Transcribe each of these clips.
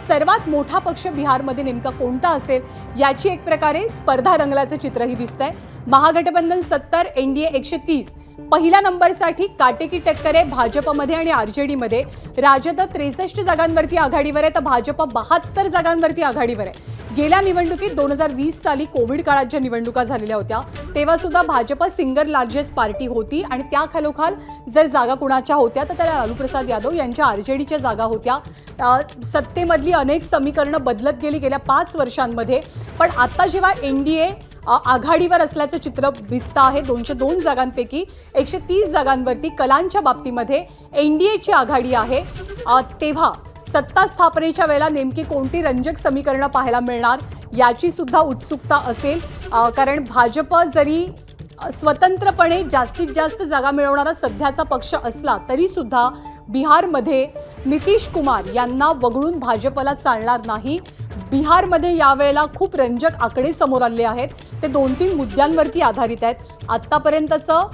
सर्वात मोठा पक्ष बिहारमध्ये नेमका कोणता असेल याची एक प्रकारे स्पर्धा रंगल्याचं चित्रही दिसतंय। महागठबंधन 70, एनडीए 130 पहिल्या नंबरसाठी काटेकी टक्कर आहे भाजपमध्ये आणि आरजेडीमध्ये। राजद 63 जागांवरती आघाडीवर आहे तर भाजप 72 जागांवरती आघाडीवर आहे। गेल्या निवडणुकीत 2020 साली कोविड काळात ज्या निवडणुका झालेल्या होत्या तेव्हा सुद्धा भाजप सिंगल लार्जेस्ट पार्टी होती आणि त्या खालोखाल जर जागा कुणाच्या होत्या तर त्या लालू प्रसाद यादव यांच्या आरजेडीच्या जागा होत्या। सत्तेमधली अनेक समीकरणं बदलत गेली गेल्या 5 वर्षांमध्ये, पण आता जेव्हा एनडीए आघाडीवर असल्याचं चित्र दिसतं आहे 202 जागांपैकी 130 जागांवरती कलांच्या बाबतीमध्ये एनडीएची आघाडी आहे, तेव्हा सत्ता स्थापनेच्या वेळेला नेमकी कोणती रंजक समीकरणं पाहायला मिळणार याची सुद्धा उत्सुकता असेल। कारण भाजप जरी स्वतंत्रपणे जास्तीत जास्त जागा मिळवणारा सध्याचा पक्ष असला तरी सुद्धा बिहारमध्ये नितीश कुमार यांना वगळून भाजपला चालणार नाही। बिहारमध्ये यावेळेला खूप रंजक आकडे समोर आले आहेत, ते 2-3 मुद्द्यांवरती आधारित आहेत। आत्तापर्यंतचं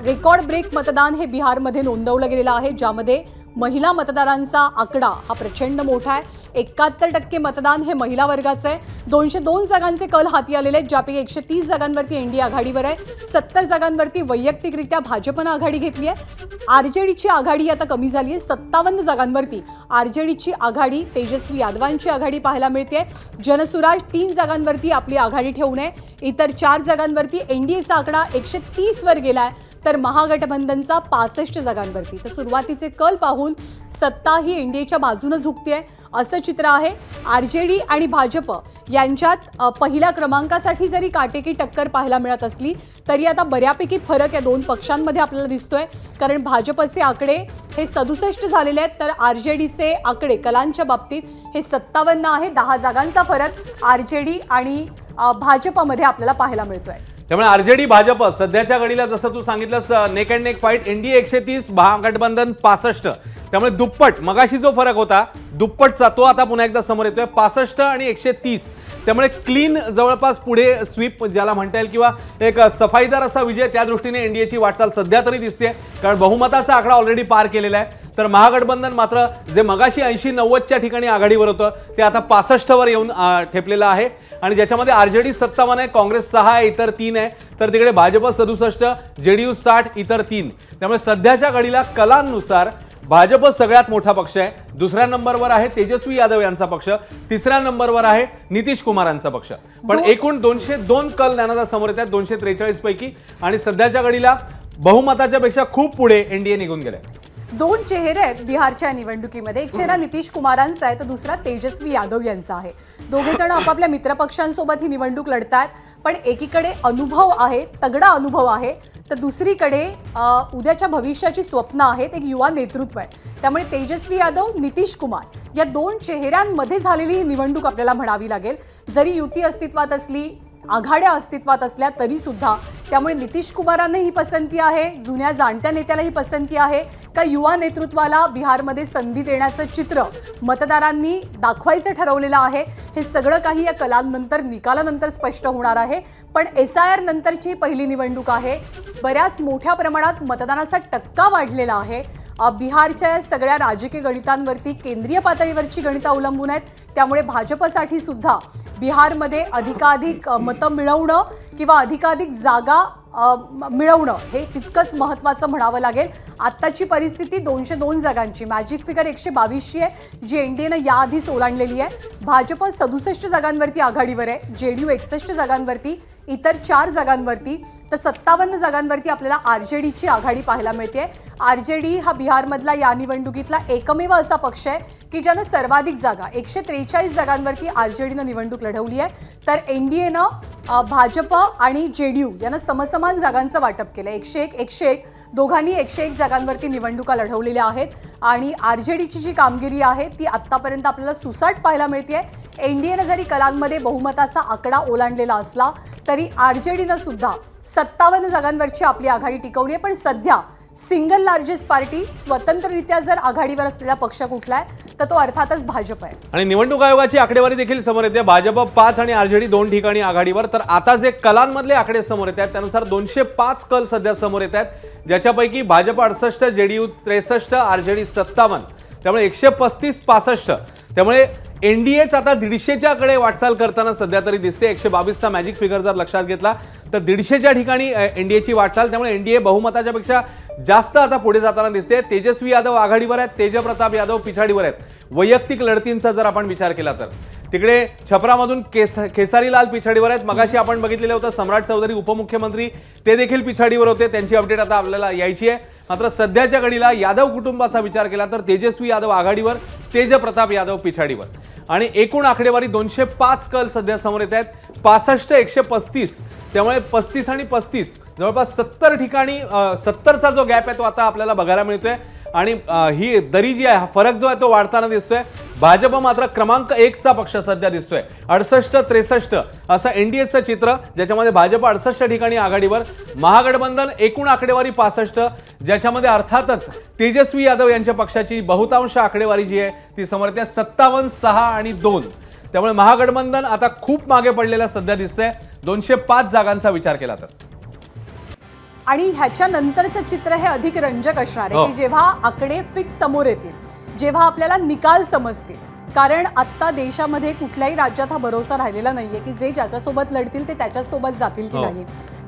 रेकॉर्ड ब्रेक मतदान हे बिहारमध्ये नोंदवलं गेलेलं आहे, ज्यामध्ये महिला मतदारांचा आकडा हा प्रचंड मोठा आहे। 71% मतदान हे महिला वर्गाचं आहे। 202 जागांचे कल हाती आलेले आहेत, ज्यापैकी 130 जागांवरती एनडीए आघाडीवर आहे, 70 जागांवरती वैयक्तिकरित्या भाजपनं आघाडी घेतली आहे। आरजेडीची आघाडी आता कमी झाली आहे, 57 जागांवरती आरजेडीची आघाडी तेजस्वी यादवांची आघाडी पाहायला मिळते। जनसुराज 3 जागांवरती आपली आघाडी ठेवून आहे, इतर 4 जागांवरती एनडीएचा आकडा 130 वर गेलाय तर महागठबंधनचा 65 जागांवरती। तर सुरुवातीचे कल पाहून सत्ता ही एनडीएच्या बाजूने झुकते असं चित्र आहे। आरजेडी आणि भाजप यांच्यात पहिल्या क्रमांकासाठी जरी काटेकी टक्कर पाहायला मिळत असली तरी आता बऱ्यापैकी फरक या दोन पक्षांमध्ये आपल्याला दिसतोय, कारण भाजपचे आकडे हे 67 झालेले आहेत तर आरजेडीचे आकडे कलांच्या बाबतीत हे 57 आहे। 10 जागांचा फरक आरजेडी आणि भाजपमध्ये आपल्याला पाहायला मिळतोय। त्यामुळे आरजेडी भाजप सध्याच्या घडीला जसं तू सांगितलंस neck and neck fight, NDA 130 महागठबंधन 65, त्यामुळे दुप्पट मगाशी जो फरक होता दुप्पटचा तो आता पुन्हा एकदा समोर येतोय 65 आणि 130। त्यामुळे क्लीन जवळपास पुढे स्वीप ज्याला म्हणता येईल किंवा एक सफाईदार असा विजय त्या दृष्टीने एनडीएची वाटचाल सध्या तरी दिसते, कारण बहुमताचा आकडा ऑलरेडी पार केलेला आहे। तर महागठबंधन मात्र जे मगाशी 80-90च्या ठिकाणी आघाडीवर होतं ते आता 65 वर येऊन ठेपलेलं आहे आणि ज्याच्यामध्ये आरजेडी 57 आहे, काँग्रेस 6 आहे, इतर 3 आहे, तर तिकडे भाजप 67, जेडीयू 60, इतर 3। त्यामुळे सध्याच्या घडीला कलांनुसार भाजप सगळ्यात मोठा पक्ष आहे। दुसऱ्या नंबरवर आहे तेजस्वी यादव यांचा पक्ष, तिसऱ्या नंबरवर आहे नितीश कुमारांचा पक्ष। पण एकूण 202 कल ज्ञानाचा समोर येतात 243 पैकी आणि सध्याच्या घडीला बहुमताच्या पेक्षा खूप पुढे एनडीए निघून गेले। 2 चेहरे आहेत बिहारच्या निवडणुकीमध्ये, एक चेहरा नितीश कुमारांचा आहे तर दुसरा तेजस्वी यादव यांचा आहे। दोघे जण आपापल्या मित्रपक्षांसोबत ही निवडणूक लढतात, पण एकीकडे अनुभव आहे, तगडा अनुभव आहे, तर दुसरीकडे उद्याच्या भविष्याची स्वप्न आहेत, एक युवा नेतृत्व आहे। त्यामुळे तेजस्वी यादव, नितीश कुमार या 2 चेहऱ्यांमध्ये झालेली ही निवडणूक आपल्याला म्हणावी लागेल। जरी युती अस्तित्वात असली, आघाड्या अस्तित्वात असल्या तरी सुद्धा, त्यामुळे नितीश कुमारांना ही पसंती आहे, जुन्या जाणत्या नेत्याला ही पसंती आहे का युवा नेतृत्वाला बिहारमध्ये संधी देण्याचं चित्र मतदारांनी दाखवायचं ठरवलेलं आहे। हे सगळं काही या कलांनंतर निकालानंतर स्पष्ट होणार आहे, पण SIR नंतरची पहिली निवडणूक आहे, बऱ्याच मोठ्या प्रमाणात मतदानाचा टक्का वाढलेला आहे। बिहारच्या सगळ्या राजकीय गणितांवरती केंद्रीय पातळीवरची गणितं अवलंबून आहेत, त्यामुळे भाजपसाठी सुद्धा बिहारमध्ये अधिकाधिक मतं मिळवणं किंवा अधिकाधिक जागा मिळवणं हे तितकंच महत्त्वाचं म्हणावं लागेल। आत्ताची परिस्थिती 202 जागांची मॅजिक फिगर 122ची आहे, जी एनडीएनं याआधीच ओलांडलेली आहे। भाजप 67 जागांवरती आघाडीवर आहे, जेडीयू 61 जागांवरती, इतर 4 जागांवरती, तर 57 जागांवरती आपल्याला आरजेडीची आघाडी पाहायला मिळते। आरजेडी हा बिहारमधला या निवडणुकीतला एकमेव असा पक्ष आहे की ज्यानं सर्वाधिक जागा 143 जागांवरती आरजेडीनं निवडणूक लढवली आहे, तर एनडीएनं भाजप आणि जेडीयू यांना समसमान जागांचं वाटप केलं। 101 दोघांनी 101 जागांवरती निवडणुका लढवलेल्या आहेत आणि आरजेडीची जी कामगिरी आहे ती आत्तापर्यंत आपल्याला सुसाट पाहायला मिळते। एनडीएनं जरी कलांमध्ये बहुमताचा आकडा ओलांडलेला असला तरी आरजेडीनं सुद्धा 57 जागांवरची आपली आघाडी टिकवली आहे, पण सध्या सिंगल लार्जेस्ट पार्टी स्वतंत्ररित्या जर आघाडीवर असलेला पक्ष कुठला आहे तर तो अर्थातच भाजप आहे। आणि निवडणूक आयोगाची आकडेवारी देखील समोर येते, भाजप 5 आणि आरजेडी 2 ठिकाणी आघाडीवर। तर आता जे कलांमधले आकडे समोर येतात त्यानुसार 205 कल सध्या समोर येतात, ज्याच्यापैकी भाजप 68, जेडीयू 63, आरजेडी 57, त्यामुळे 135-65, त्यामुळे एनडीएच आता 150च्या कडे वाटचाल करताना सध्या तरी दिसते. 122चा मॅजिक फिगर जर लक्षात घेतला तर 150च्या ठिकाणी एनडीएची वाटचाल. त्यामुळे एनडीए बहुमताच्या पेक्षा जास्त आता पुढे जाताना दिसते. तेजस्वी यादव आघाडीवर आहेत, तेजप्रताप यादव पिछाडीवर आहेत. वैयक्तिक लढतींचा जर आपण विचार केला तर तिकडे छपरामधून खेसारीलाल पिछाडीवर आहेत. मगाशी आपण बघितलेलं होतं सम्राट चौधरी उपमुख्यमंत्री, ते देखील पिछाडीवर होते. त्यांची अपडेट आता आपल्याला यायची आहे. मात्र सध्याच्या घडीला यादव कुटुंबाचा विचार केला तर तेजस्वी यादव आघाडीवर, तेजप्रताप यादव पिछाडीवर. आणि एकूण आकडेवारी 205 कल सध्या समोर येत आहेत. 65 135, त्यामुळे 35 आणि 35 जवळपास 70 ठिकाणी 70चा जो गॅप आहे तो आता आपल्याला बघायला मिळतोय. आणि ही दरी जी आहे, हा फरक जो आहे तो वाढताना दिसतोय. भाजप मात्र क्रमांक 1चा पक्ष सध्या दिसतोय. 68-63 असं एनडीएचं चित्र, ज्याच्यामध्ये भाजप 68 ठिकाणी आघाडीवर, महागठबंधन एकूण आकडेवारी 65, ज्याच्यामध्ये अर्थातच तेजस्वी यादव यांच्या पक्षाची बहुतांश आकडेवारी जी आहे ती समोर येते 57, 6 आणि 2. त्यामुळे महागठबंधन आता खूप मागे पडलेलं सध्या दिसतंय 205 जागांचा विचार केला तर. आणि ह्याच्या नंतरचं चित्र हे अधिक रंजक असणार आहे की जेव्हा आकडे फिक्स समोर येतील, जेव्हा आपल्याला निकाल समजतील. कारण आता देशामध्ये कुठल्याही राज्यात हा भरोसा राहिलेला नाहीये की जे ज्याच्यासोबत लढतील ते त्याच्यासोबत जातील की नाही.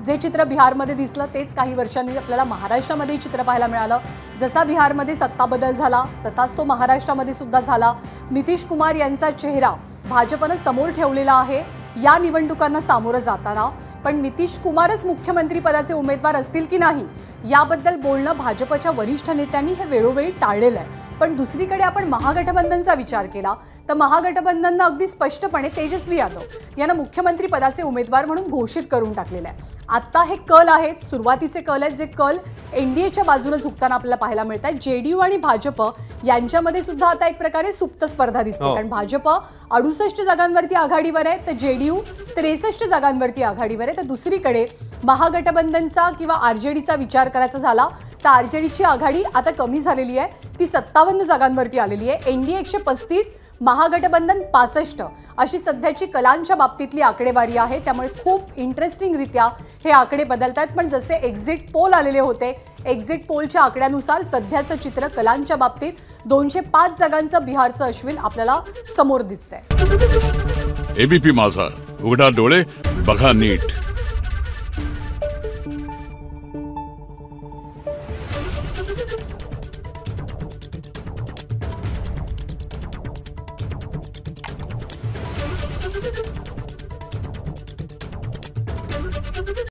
जे चित्र बिहारमध्ये दिसलं तेच काही वर्षांनी आपल्याला महाराष्ट्रामध्ये चित्र पाहायला मिळालं. जसा बिहारमध्ये सत्ता बदल झाला तसाच तो महाराष्ट्रामध्ये सुद्धा झाला. नितीश कुमार यांचा चेहरा भाजपनं समोर ठेवलेला आहे या निवडणुकांना सामोरं जाताना. पण नितीश कुमारच मुख्यमंत्री पदाचे उमेदवार असतील की नाही याबद्दल बोलणं भाजपच्या वरिष्ठ नेत्यांनी हे वेळोवेळी टाळलेलं आहे. पण दुसरीकडे आपण महागठबंधनचा विचार केला तर महागठबंधननं अगदी स्पष्टपणे तेजस्वी यादव यांना मुख्यमंत्री पदाचे उमेदवार म्हणून घोषित करून टाकलेलं आहे. आता हे कल आहेत, सुरुवातीचे कल आहेत, जे कल एनडीएच्या बाजूने झुकताना आपल्याला पाहायला मिळत आहेत. जेडीयू आणि भाजप यांच्यामध्ये सुद्धा आता एक प्रकारे सुप्त स्पर्धा दिसते. कारण भाजप 68 जागांवरती आघाडीवर आहे तर जेडीयू 63 जागांवरती आघाडीवर आहे. तर दुसरीकडे महागठबंधनचा किंवा आरजेडीचा विचार करायचा झाला तर आरजेडीची आघाडी आता कमी झालेली आहे, ती 57 जागांवरती आलेली आहे. एनडीए 135, महागठबंधन 65 अशी सध्याची कलांच्या बाबतीतली आकडेवारी आहे. त्यामुळे खूप इंटरेस्टिंगरित्या हे आकडे बदलत आहेत. पण जसे एक्झिट पोल आलेले होते, एक्झिट पोलच्या आकड्यानुसार सध्याचं चित्र कलांच्या बाबतीत 205 जागांचं बिहारचं अश्विन आपल्याला समोर दिसतंय. एबीपी माझा, उघडा डोळे बघा नीट.